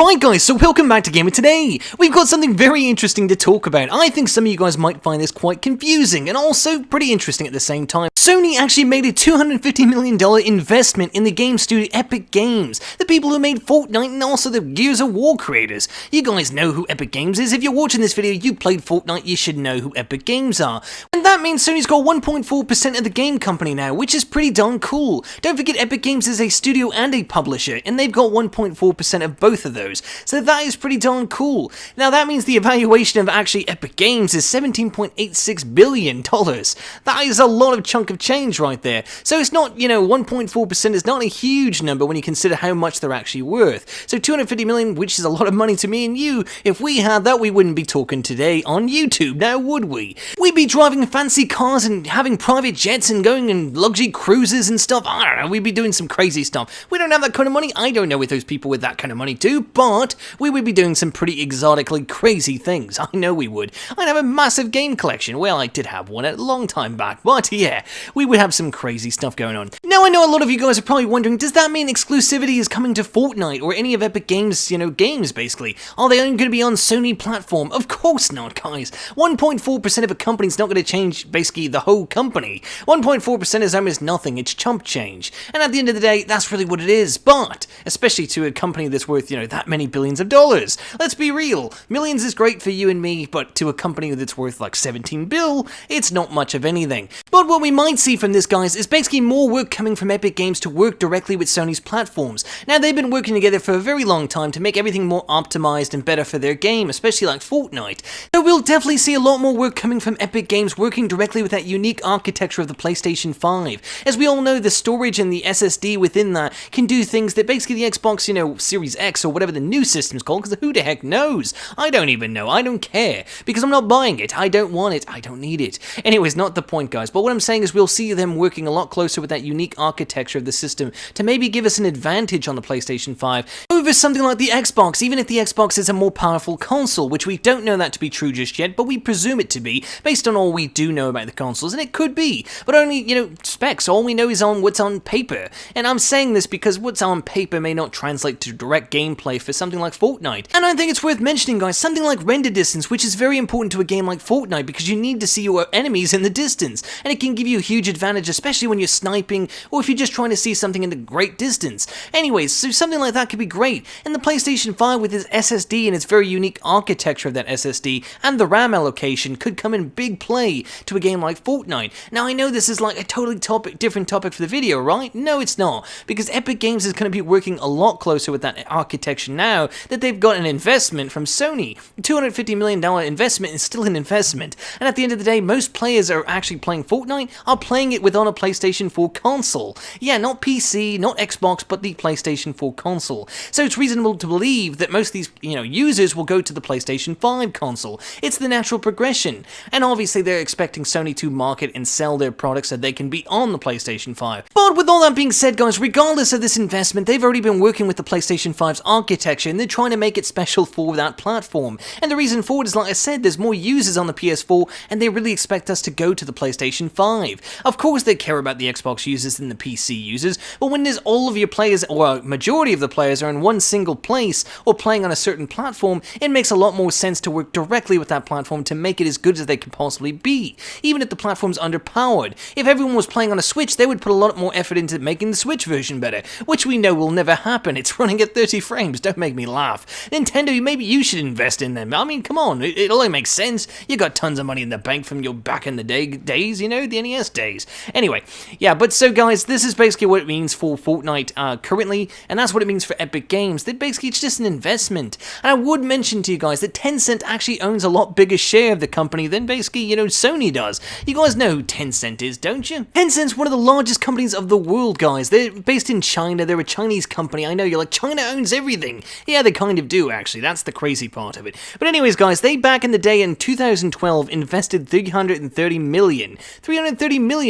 Alright guys, so welcome back to Gamer. Today, we've got something very interesting to talk about. I think some of you guys might find this quite confusing, and also pretty interesting at the same time. Sony actually made a $250 million investment in the game studio Epic Games, the people who made Fortnite and also the Gears of War creators. You guys know who Epic Games is. If you're watching this video, you played Fortnite, you should know who Epic Games are. And that means Sony's got 1.4% of the game company now, which is pretty darn cool. Don't forget Epic Games is a studio and a publisher, and they've got 1.4% of both of those. So that is pretty darn cool. Now that means the evaluation of actually Epic Games is $17.86 billion. That is a lot of chunk of change right there. So it's not, 1.4% is not a huge number when you consider how much they're actually worth. So 250 million, which is a lot of money to me and you, if we had that, we wouldn't be talking today on YouTube, now would we? We'd be driving fancy cars and having private jets and going on luxury cruises and stuff. I don't know, we'd be doing some crazy stuff. We don't have that kind of money. I don't know if those people with that kind of money do, but we would be doing some pretty exotically crazy things. I know we would. I'd have a massive game collection. Well, I did have one a long time back, but yeah, we would have some crazy stuff going on. Now, I know a lot of you guys are probably wondering, does that mean exclusivity is coming to Fortnite or any of Epic Games, games basically? Are they only going to be on Sony platform? Of course not, guys. 1.4% of a company is not going to change basically the whole company. 1.4% is almost nothing. It's chump change. And at the end of the day, that's really what it is. But, especially to a company that's worth, that many billions of dollars. Let's be real. Millions is great for you and me, but to a company that's worth like 17 bill, it's not much of anything. But what we might see from this, guys, is basically more work coming from Epic Games to work directly with Sony's platforms. Now, they've been working together for a very long time to make everything more optimized and better for their game, especially like Fortnite. So we'll definitely see a lot more work coming from Epic Games working directly with that unique architecture of the PlayStation 5. As we all know, the storage and the SSD within that can do things that basically the Xbox, Series X or whatever the new system's called, because who the heck knows? I don't even know. I don't care, because I'm not buying it. I don't want it. I don't need it. Anyways, not the point, guys. But what I'm saying is we'll see them working a lot closer with that unique architecture of the system to maybe give us an advantage on the PlayStation 5 over something like the Xbox, even if the Xbox is a more powerful console, which we don't know that to be true just yet, but we presume it to be, based on all we do know about the consoles, and it could be, but only, specs. All we know is on what's on paper, and I'm saying this because what's on paper may not translate to direct gameplay for something like Fortnite. And I think it's worth mentioning, guys, something like render distance, which is very important to a game like Fortnite, because you need to see your enemies in the distance, and it can give you a huge advantage, especially when you're sniping, or if you're just trying to see something in the great distance. Anyways, so something like that could be great, and the PlayStation 5 with its SSD and its very unique architecture of that SSD, and the RAM allocation could come in big play to a game like Fortnite. Now, I know this is like a totally different topic for the video, right? No, it's not, because Epic Games is going to be working a lot closer with that architecture now that they've got an investment from Sony. A $250 million investment is still an investment, and at the end of the day, most players are actually playing Fortnite are playing it on a PlayStation 4 console. Yeah, not PC, not Xbox, but the PlayStation 4 console. So it's reasonable to believe that most of these, users will go to the PlayStation 5 console. It's the natural progression, and obviously they're expecting Sony to market and sell their products so they can be on the PlayStation 5. But with all that being said, guys, regardless of this investment, they've already been working with the PlayStation 5's architecture, and they're trying to make it special for that platform. And the reason for it is, like I said, there's more users on the PS4, and they really expect us to go to the PlayStation 5. Of course, they care about the Xbox users than the PC users, but when there's all of your players, or a majority of the players, are in one single place, or playing on a certain platform, it makes a lot more sense to work directly with that platform to make it as good as they can possibly be, even if the platform's underpowered. If everyone was playing on a Switch, they would put a lot more effort into making the Switch version better, which we know will never happen. It's running at 30 frames, don't make me laugh. Nintendo, maybe you should invest in them. I mean, come on, it only makes sense. You got tons of money in the bank from your back in the days, the NES days. Anyway, yeah, but so guys, this is basically what it means for Fortnite currently, and that's what it means for Epic Games. That basically it's just an investment. And I would mention to you guys that Tencent actually owns a lot bigger share of the company than basically, Sony does. You guys know who Tencent is, don't you? Tencent's one of the largest companies of the world, guys. They're based in China. They're a Chinese company. I know you're like, China owns everything. Yeah, they kind of do, actually. That's the crazy part of it. But anyways, guys, they back in the day in 2012 invested $330 million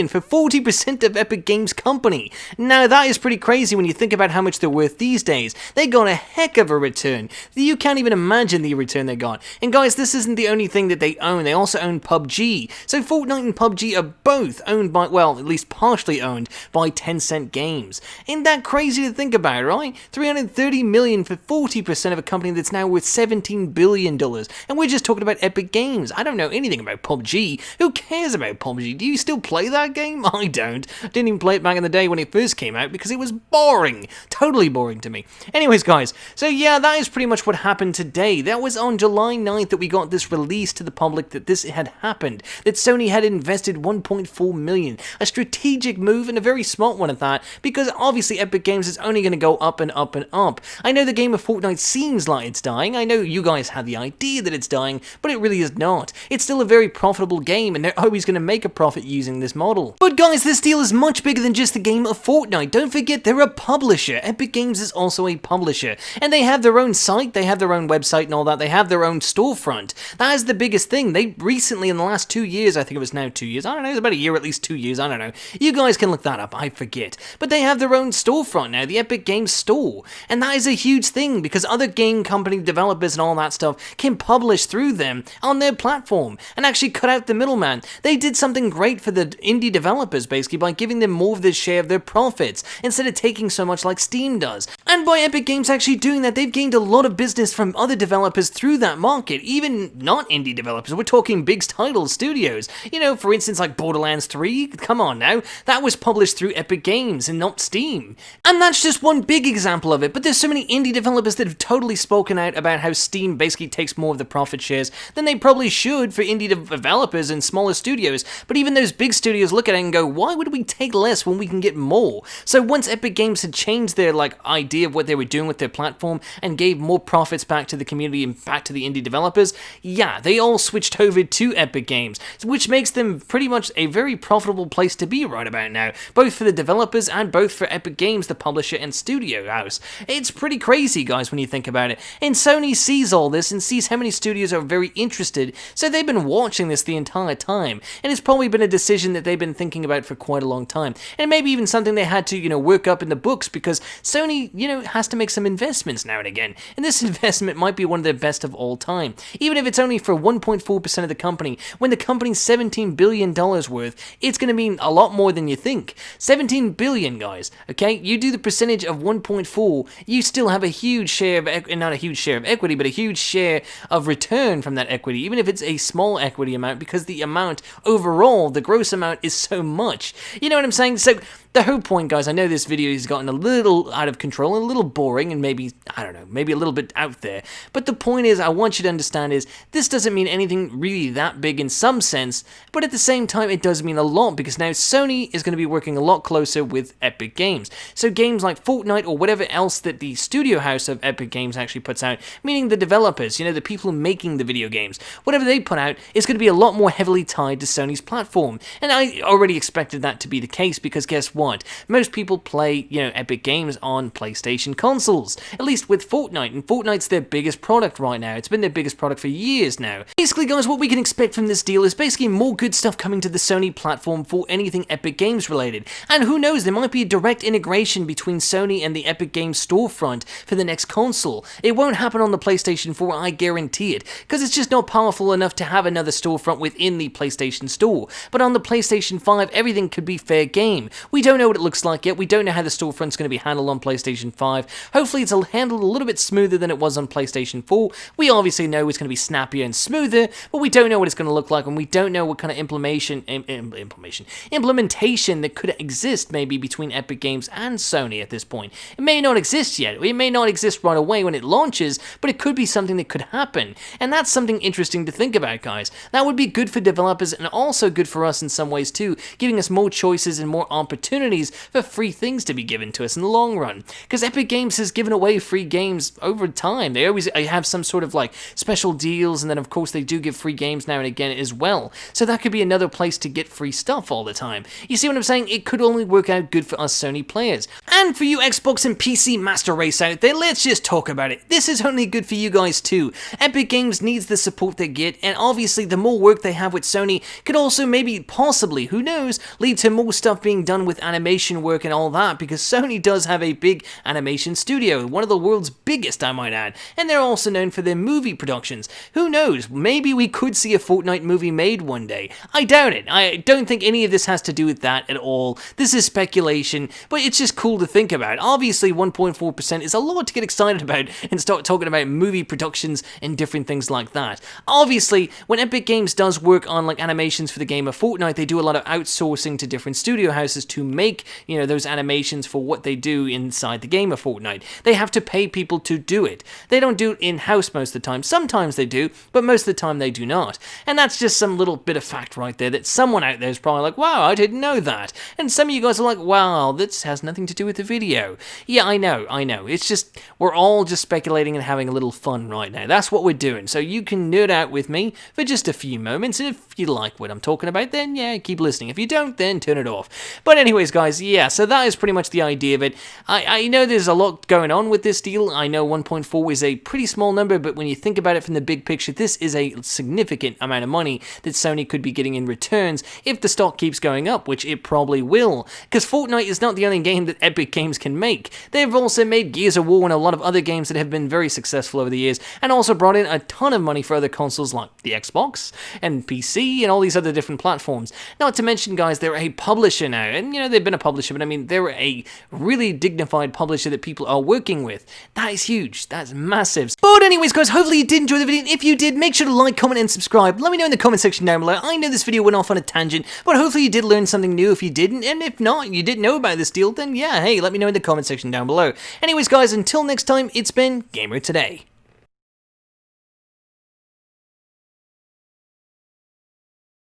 for 40% of Epic Games Games company. Now that is pretty crazy when you think about how much they're worth these days. They got a heck of a return. You can't even imagine the return they got. And guys, this isn't the only thing that they own. They also own PUBG. So Fortnite and PUBG are both owned by, well, at least partially owned by Tencent Games. Ain't that crazy to think about, right? $330 million for 40% of a company that's now worth $17 billion. And we're just talking about Epic Games. I don't know anything about PUBG. Who cares about PUBG? Do you still play that game? I don't. Didn't even play it back in the day when it first came out because it was boring. Totally boring to me. Anyways, guys, so yeah, that is pretty much what happened today. That was on July 9th that we got this release to the public that this had happened, that Sony had invested $1.4 million. A strategic move and a very smart one at that, because obviously Epic Games is only going to go up and up and up. I know the game of Fortnite seems like it's dying. I know you guys had the idea that it's dying, but it really is not. It's still a very profitable game, and they're always going to make a profit using this model. But guys, this deal is much bigger than just the game of Fortnite. Don't forget, they're a publisher. Epic Games is also a publisher, and they have their own site, they have their own website and all that. They have their own storefront. That is the biggest thing. They recently, in the last 2 years, I think it was now 2 years, I don't know, it's about a year, at least 2 years, I don't know. You guys can look that up, I forget. But they have their own storefront now, the Epic Games Store. And that is a huge thing, because other game company developers and all that stuff can publish through them on their platform and actually cut out the middleman. They did something great for the indie developers, basically, by giving them more of their share of their profits, instead of taking so much like Steam does. And by Epic Games actually doing that, they've gained a lot of business from other developers through that market, even not indie developers. We're talking big title studios. You know, for instance, like Borderlands 3, come on now, that was published through Epic Games and not Steam. And that's just one big example of it, but there's so many indie developers that have totally spoken out about how Steam basically takes more of the profit shares than they probably should for indie developers and smaller studios. But even those big studios look at it and go, why would we take less when we can get more? So once Epic Games had changed their idea of what they were doing with their platform and gave more profits back to the community and back to the indie developers, yeah, they all switched over to Epic Games, which makes them pretty much a very profitable place to be right about now, both for the developers and both for Epic Games, the publisher and studio house. It's pretty crazy, guys, when you think about it. And Sony sees all this and sees how many studios are very interested, so they've been watching this the entire time, and it's probably been a decision that they've been thinking about for quite a long time, and maybe even something they had to, work up in the books, because Sony, has to make some investments now and again, and this investment might be one of their best of all time, even if it's only for 1.4% of the company. When the company's $17 billion worth, it's going to mean a lot more than you think. 17 billion, guys, okay? You do the percentage of 1.4, you still have a huge share of, not a huge share of equity, but a huge share of return from that equity, even if it's a small equity amount, because the amount overall, the gross amount, is so much. You know what I'm saying? So the whole point, guys, I know this video has gotten a little out of control, and a little boring, and maybe, I don't know, maybe a little bit out there, but the point is, I want you to understand is, this doesn't mean anything really that big in some sense, but at the same time, it does mean a lot, because now Sony is going to be working a lot closer with Epic Games. So games like Fortnite, or whatever else that the studio house of Epic Games actually puts out, meaning the developers, the people making the video games, whatever they put out is going to be a lot more heavily tied to Sony's platform. And I already expected that to be the case, because guess what? Most people play, Epic Games on PlayStation consoles, at least with Fortnite, and Fortnite's their biggest product right now. It's been their biggest product for years now. Basically, guys, what we can expect from this deal is basically more good stuff coming to the Sony platform for anything Epic Games related. And who knows, there might be a direct integration between Sony and the Epic Games storefront for the next console. It won't happen on the PlayStation 4, I guarantee it, because it's just not powerful enough to have another storefront within the PlayStation Store. But on the PlayStation 5, everything could be fair game. We don't know what it looks like yet. We don't know how the storefront's going to be handled on PlayStation 5. Hopefully it's handled a little bit smoother than it was on PlayStation 4. We obviously know it's going to be snappier and smoother, but we don't know what it's going to look like, and we don't know what kind of implementation that could exist maybe between Epic Games and Sony at this point. It may not exist yet. It may not exist right away when it launches, but it could be something that could happen. And that's something interesting to think about, guys. That would be good for developers and also good for us in some ways too, giving us more choices and more opportunities for free things to be given to us in the long run. Because Epic Games has given away free games over time. They always have some sort of special deals, and then of course they do give free games now and again as well. So that could be another place to get free stuff all the time. You see what I'm saying? It could only work out good for us Sony players. And for you Xbox and PC master race out there, let's just talk about it. This is only good for you guys too. Epic Games needs the support they get, and obviously the more work they have with Sony could also maybe, possibly, who knows, lead to more stuff being done with animation work and all that, because Sony does have a big animation studio, one of the world's biggest, I might add, and they're also known for their movie productions. Who knows, maybe we could see a Fortnite movie made one day. I doubt it. I don't think any of this has to do with that at all. This is speculation, but it's just cool to think about. Obviously, 1.4% is a lot to get excited about and start talking about movie productions and different things like that. Obviously, when Epic Games does work on like animations for the game of Fortnite, they do a lot of outsourcing to different studio houses to make, those animations for what they do inside the game of Fortnite. They have to pay people to do it. They don't do it in-house most of the time. Sometimes they do, but most of the time they do not. And that's just some little bit of fact right there that someone out there is probably like, wow, I didn't know that. And some of you guys are like, wow, this has nothing to do with the video. Yeah, I know. It's just, we're all just speculating and having a little fun right now. That's what we're doing. So you can nerd out with me for just a few moments, and if you like what I'm talking about, then yeah, keep listening. If you don't, then turn it off. But anyways, guys, yeah, so that is pretty much the idea of it. I know there's a lot going on with this deal. I know 1.4 is a pretty small number, but when you think about it from the big picture, this is a significant amount of money that Sony could be getting in returns if the stock keeps going up, which it probably will. Because Fortnite is not the only game that Epic Games can make. They've also made Gears of War and a lot of other games that have been very successful over the years, and also brought in a ton of money for other consoles like the Xbox and PC and all these other different platforms. Not to mention, guys, they're a publisher now, and they've been a publisher, but I mean, they're a really dignified publisher that people are working with. That is huge. That's massive. But anyways, guys, hopefully you did enjoy the video. If you did, make sure to like, comment, and subscribe. Let me know in the comment section down below. I know this video went off on a tangent, but hopefully you did learn something new if you didn't, and if not, you didn't know about this deal, then yeah, hey, let me know in the comment section down below. Anyways, guys, until next time, it's been Gamer Today.